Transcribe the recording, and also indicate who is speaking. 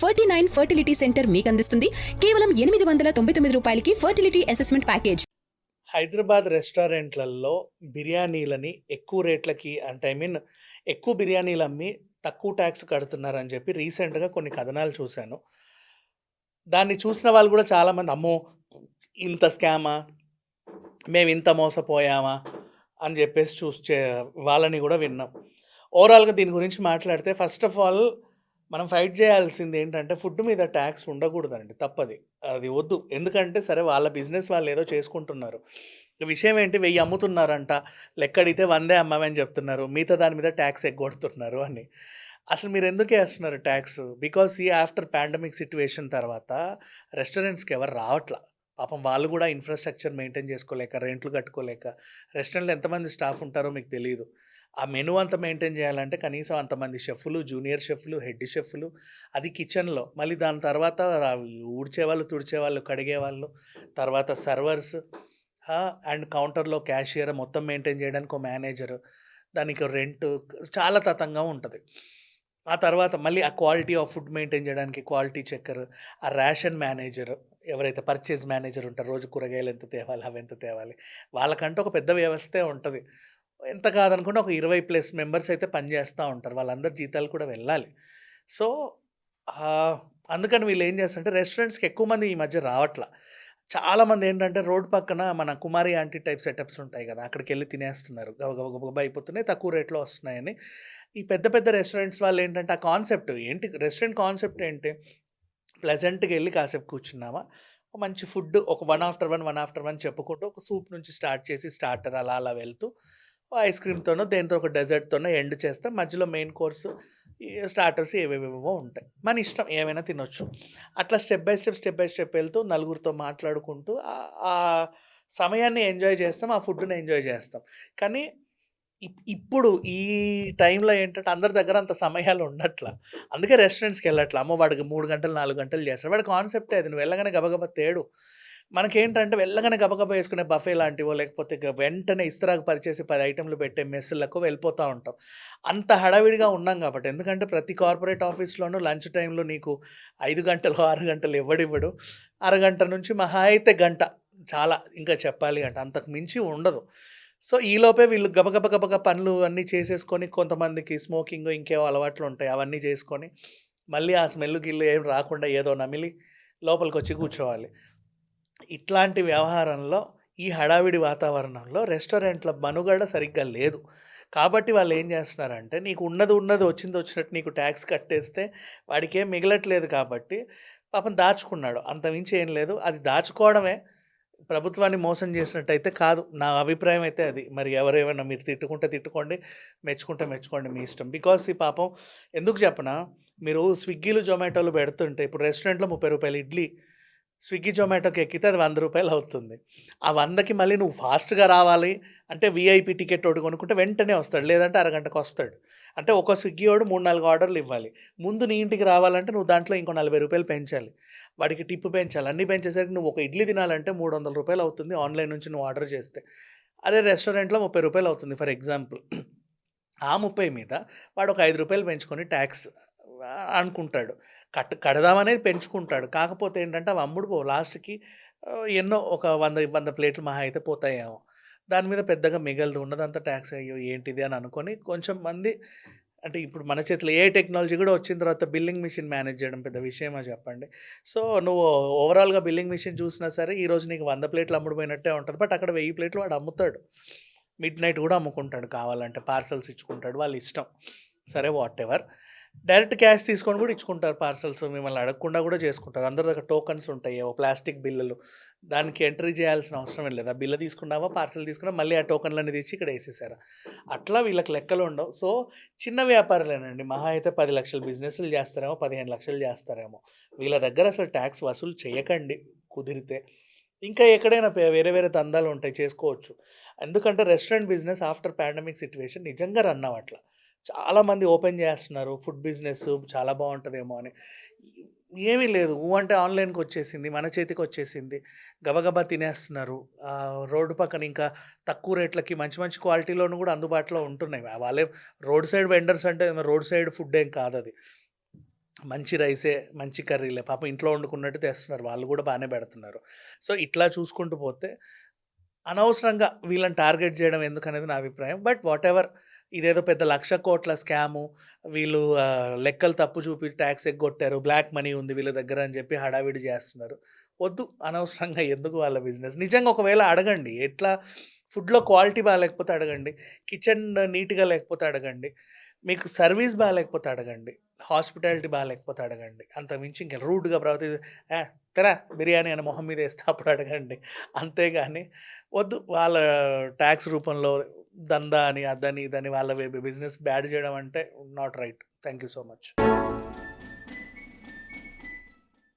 Speaker 1: 49 fertility centre మీకు అందిస్తుంది కేవలం 899 రూపాయలకి ఫర్టిలిటీ అసెస్మెంట్ ప్యాకేజ్.
Speaker 2: హైదరాబాద్ రెస్టారెంట్లలో బిర్యానీలని ఎక్కువ రేట్లకి అంటే ఎక్కువ బిర్యానీలు అమ్మి తక్కువ ట్యాక్స్ కడుతున్నారని చెప్పి రీసెంట్గా కొన్ని కథనాలు చూశాను. దాన్ని చూసిన వాళ్ళు కూడా చాలామంది అమ్మో ఇంత స్కామా, మేము ఇంత మోసపోయామా అని చెప్పేసి వాళ్ళని కూడా విన్నాం. ఓవరాల్గా దీని గురించి మాట్లాడితే ఫస్ట్ ఆఫ్ ఆల్ మనం ఫైట్ చేయాల్సింది ఏంటంటే ఫుడ్ మీద ట్యాక్స్ ఉండకూడదండి, తప్పది, అది వద్దు. ఎందుకంటే సరే వాళ్ళ బిజినెస్ వాళ్ళు ఏదో చేసుకుంటున్నారు. విషయం ఏంటి, 1000 అమ్ముతున్నారంట, లెక్కడితే 100 అమ్మమని చెప్తున్నారు, మిగతా దాని మీద ట్యాక్స్ ఎగ్గొడుతున్నారు అని. అసలు మీరు ఎందుకు వేస్తున్నారు ట్యాక్స్? బికాస్ ఈ ఆఫ్టర్ పాండమిక్ సిచ్యువేషన్ తర్వాత రెస్టారెంట్స్కి ఎవరు రావట్లా. పాపం వాళ్ళు కూడా ఇన్ఫ్రాస్ట్రక్చర్ మెయింటైన్ చేసుకోలేక, రెంట్లు కట్టుకోలేక, రెస్టారెంట్లో ఎంతమంది స్టాఫ్ ఉంటారో మీకు తెలియదు. ఆ మెనూ అంతా మెయింటైన్ చేయాలంటే కనీసం అంతమంది షెఫ్లు, జూనియర్ షెఫ్లు, హెడ్ షెఫ్లు, అది కిచెన్లో. మళ్ళీ దాని తర్వాత ఊడ్చేవాళ్ళు, తుడిచేవాళ్ళు, కడిగేవాళ్ళు, తర్వాత సర్వర్స్ అండ్ కౌంటర్లో క్యాషియర్, మొత్తం మెయింటైన్ చేయడానికి ఒక మేనేజర్, దానికి రెంట్, చాలా తతంగా ఉంటుంది. ఆ తర్వాత మళ్ళీ ఆ క్వాలిటీ ఆఫ్ ఫుడ్ మెయింటైన్ చేయడానికి క్వాలిటీ చెక్కర్, ఆ రేషన్ మేనేజర్, ఎవరైతే పర్చేజ్ మేనేజర్ ఉంటారో రోజు కూరగాయలు ఎంత తేవాలి, అవి ఎంత తేవాలి, వాళ్ళకంటే ఒక పెద్ద వ్యవస్థే ఉంటుంది. ఎంత కాదనుకుంటే ఒక 20+ మెంబర్స్ అయితే పనిచేస్తూ ఉంటారు. వాళ్ళందరి జీతాలు కూడా వెళ్ళాలి. సో అందుకని వీళ్ళు ఏం చేస్తారంటే రెస్టారెంట్స్కి ఎక్కువ మంది ఈ మధ్య రావట్లా. చాలామంది ఏంటంటే రోడ్ పక్కన మన కుమారి ఆంటీ టైప్ సెటప్స్ ఉంటాయి కదా, అక్కడికి వెళ్ళి తినేస్తున్నారు, గబగబ అయిపోతున్నాయి, తక్కువ రేట్లో వస్తున్నాయని. ఈ పెద్ద పెద్ద రెస్టారెంట్స్ వాళ్ళు ఏంటంటే ఆ కాన్సెప్ట్ ఏంటి, రెస్టారెంట్ కాన్సెప్ట్ ఏంటి, ప్లెజెంట్గా వెళ్ళి కాసేపు కూర్చున్నామా, మంచి ఫుడ్ ఒక వన్ ఆఫ్టర్ వన్ చెప్పుకుంటూ ఒక సూప్ నుంచి స్టార్ట్ చేసి స్టార్టర్ అలా అలా వెళ్తూ ఐస్ క్రీమ్తోనో దేంతో ఒక డెజర్ట్తోనో ఎండ్ చేస్తే మధ్యలో మెయిన్ కోర్సు స్టార్టర్స్ ఏవేవేవో ఉంటాయి, మన ఇష్టం ఏమైనా తినొచ్చు. అట్లా స్టెప్ బై స్టెప్ వెళ్తూ నలుగురితో మాట్లాడుకుంటూ ఆ సమయాన్ని ఎంజాయ్ చేస్తాం, ఆ ఫుడ్ని ఎంజాయ్ చేస్తాం. కానీ ఇప్పుడు ఈ టైంలో ఏంటంటే అందరి దగ్గర అంత సమయాలు ఉండట్లా. అందుకే రెస్టారెంట్స్కి వెళ్ళట్లా. అమ్మో వాడికి 3 గంటలు 4 గంటలు చేస్తాడు, వాడి కాన్సెప్టే అది. నువ్వు వెళ్ళగానే గబగబా తేడు. మనకేంటంటే వెళ్ళగానే గబగబా వేసుకునే బఫే లాంటివో, లేకపోతే వెంటనే ఇస్తరాకు పరిచేసి 10 ఐటెంలు పెట్టే మెస్సులకు వెళ్ళిపోతూ ఉంటాం. అంత హడావిడిగా ఉన్నాం కాబట్టి. ఎందుకంటే ప్రతి కార్పొరేట్ ఆఫీస్లోనూ లంచ్ టైంలో నీకు 5 గంటలు 6 గంటలు ఎవడివ్వడు. అరగంట నుంచి మహా అయితే గంట, చాలా ఇంకా చెప్పాలి అంటే అంతకు మించి ఉండదు. సో ఈలోపే వీళ్ళు గబగబ పనులు అన్నీ చేసేసుకొని, కొంతమందికి స్మోకింగ్ ఇంకేవో అలవాట్లు ఉంటాయి, అవన్నీ చేసుకొని మళ్ళీ ఆ స్మెల్ గిల్లు ఏం రాకుండా ఏదో నమిలి లోపలికి వచ్చి కూర్చోవాలి. ఇట్లాంటి వ్యవహారంలో ఈ హడావిడి వాతావరణంలో రెస్టారెంట్ల మనుగడ సరిగ్గా లేదు. కాబట్టి వాళ్ళు ఏం చేస్తున్నారంటే నీకు ఉన్నది వచ్చినట్టు నీకు ట్యాక్స్ కట్టేస్తే వాడికి ఏం మిగలట్లేదు కాబట్టి పాపం దాచుకున్నాడు, అంతమించి ఏం లేదు. అది దాచుకోవడమే ప్రభుత్వాన్ని మోసం చేసినట్టయితే కాదు, నా అభిప్రాయం అయితే అది. మరి ఎవరేమైనా మీరు తిట్టుకోండి, మెచ్చుకోండి, మీ ఇష్టం. బికాస్ ఈ పాపం ఎందుకు చెప్పనా, మీరు స్విగ్గీలు జొమాటోలు పెడుతుంటే ఇప్పుడు రెస్టారెంట్లో 30 రూపాయలు ఇడ్లీ, స్విగ్గీ జొమాటోకి ఎక్కితే అది 100 రూపాయలు అవుతుంది. ఆ 100కి మళ్ళీ నువ్వు ఫాస్ట్గా రావాలి అంటే వీఐపీ టికెట్ ఒకటి కొనుక్కుంటే వెంటనే వస్తాడు, లేదంటే అరగంటకు వస్తాడు. అంటే ఒక స్విగ్గీ వాడు 3-4 ఆర్డర్లు ఇవ్వాలి. ముందు నీ ఇంటికి రావాలంటే నువ్వు దాంట్లో ఇంకో 40 రూపాయలు పెంచాలి, వాడికి టిప్పు పెంచాలి. అన్నీ పెంచేసరికి నువ్వు ఒక ఇడ్లీ తినాలంటే 300 రూపాయలు అవుతుంది ఆన్లైన్ నుంచి నువ్వు ఆర్డర్ చేస్తే. అదే రెస్టారెంట్లో 30 రూపాయలు అవుతుంది ఫర్ ఎగ్జాంపుల్. ఆ 30 మీద వాడు ఒక 5 రూపాయలు పెంచుకొని ట్యాక్స్ అనుకుంటాడు, కడదామనేది పెంచుకుంటాడు. కాకపోతే ఏంటంటే అవి అమ్ముడుపోవు లాస్ట్‌కి. ఎన్నో ఒక 100 ప్లేట్లు మహా అయితే పోతాయేమో. దాని మీద పెద్దగా మిగలదు, ఉన్నదంతా ట్యాక్స్. అయ్యో ఏంటిది అని అనుకొని కొంచెం మంది, అంటే ఇప్పుడు మన చేతిలో ఏ టెక్నాలజీ కూడా వచ్చిన తర్వాత బిల్లింగ్ మిషన్ మేనేజ్ చేయడం పెద్ద విషయమా చెప్పండి. సో నువ్వు ఓవరాల్గా బిల్లింగ్ మిషన్ చూసినా సరే ఈరోజు నీకు 100 ప్లేట్లు అమ్ముడుపోయినట్టే ఉంటుంది, బట్ అక్కడ 1000 ప్లేట్లు వాడు అమ్ముతాడు. మిడ్ నైట్ కూడా అమ్ముకుంటాడు, కావాలంటే పార్సల్స్ ఇచ్చుకుంటాడు, వాళ్ళ ఇష్టం. సరే వాట్ ఎవర్. డైరెక్ట్ క్యాష్ తీసుకొని కూడా ఇచ్చుకుంటారు పార్సల్స్, మిమ్మల్ని అడగకుండా కూడా చేసుకుంటారు. అందరి దగ్గర టోకన్స్ ఉంటాయి, ఏవో ప్లాస్టిక్ బిల్లులు, దానికి ఎంట్రీ చేయాల్సిన అవసరం లేదు. ఆ బిల్లు తీసుకున్నావా, పార్సల్ తీసుకున్నావా, మళ్ళీ ఆ టోకన్లన్నీ తెచ్చి ఇక్కడ వేసేసారా, అట్లా వీళ్ళకి లెక్కలు ఉండవు. సో చిన్న వ్యాపారులేనండి, మహా అయితే 10 లక్షల బిజినెస్లు చేస్తారేమో, 15 లక్షలు చేస్తారేమో. వీళ్ళ దగ్గర అసలు ట్యాక్స్ వసూలు చేయకండి కుదిరితే. ఇంకా ఎక్కడైనా వేరే వేరే దందాలు ఉంటాయి, చేసుకోవచ్చు. ఎందుకంటే restaurant business after pandemic situation నిజంగా రన్ అవ్వట్ల. చాలామంది ఓపెన్ చేస్తున్నారు ఫుడ్ బిజినెస్, చాలా బాగుంటుందేమో అని. ఏమీ లేదు, అంటే ఆన్లైన్కి వచ్చేసింది, మన చేతికి వచ్చేసింది, గబగబా తినేస్తున్నారు. రోడ్డు పక్కన ఇంకా తక్కువ రేట్లకి మంచి మంచి క్వాలిటీలోను కూడా అందుబాటులో ఉంటున్నాయి. వాళ్ళే రోడ్ సైడ్ వెండర్స్ అంటే రోడ్ సైడ్ ఫుడ్ ఏం కాదు అది. మంచి రైసే, మంచి కర్రీలే పాపం ఇంట్లో వండుకున్నట్టు తెస్తున్నారు. వాళ్ళు గూడా బానే పెడుతున్నారు. సో, ఇట్లా చూసుకుంటూ పోతే అనవసరంగా వీళ్ళని టార్గెట్ జేయడం ఎందుకనేది నా అభిప్రాయం. బట్ వాటెవర్ ఇదేదో పెద్ద 1,00,00,000 స్కాము, వీళ్ళు లెక్కలు తప్పు చూపి టాక్స్ ఎగ్గొట్టారు, బ్లాక్ మనీ ఉంది వీళ్ళ దగ్గర అని జెప్పి హడావిడి జేస్తున్నారు. వద్దు అనవసరంగా ఎందుకు వాళ్ళ బిజినెస్. నిజంగా ఒకవేళ అడగండి. ఎట్లా ఫుడ్‌లో క్వాలిటీ బాలేకపోతే అడగండి. కిచెన్ నీట్‌గా లేకపోతే అడగండి. మీకు సర్వీస్ బాలేకపోతే అడగండి. హాస్పిటాలిటీ బాలేకపోతే అడగండి. అంతకు మించి ఇంక రూడ్‌గా తెరా బిర్యానీ అని మొహం మీద ఏస్తే అప్పుడు అడగండి. అంతేగాని వద్దు వాళ్ళ టాక్స్ రూపంలో దందా అని, అదని, ఇదని వాళ్ళ బిజినెస్ బ్యాడ్ చేయడం అంటే not right. Thank you so much.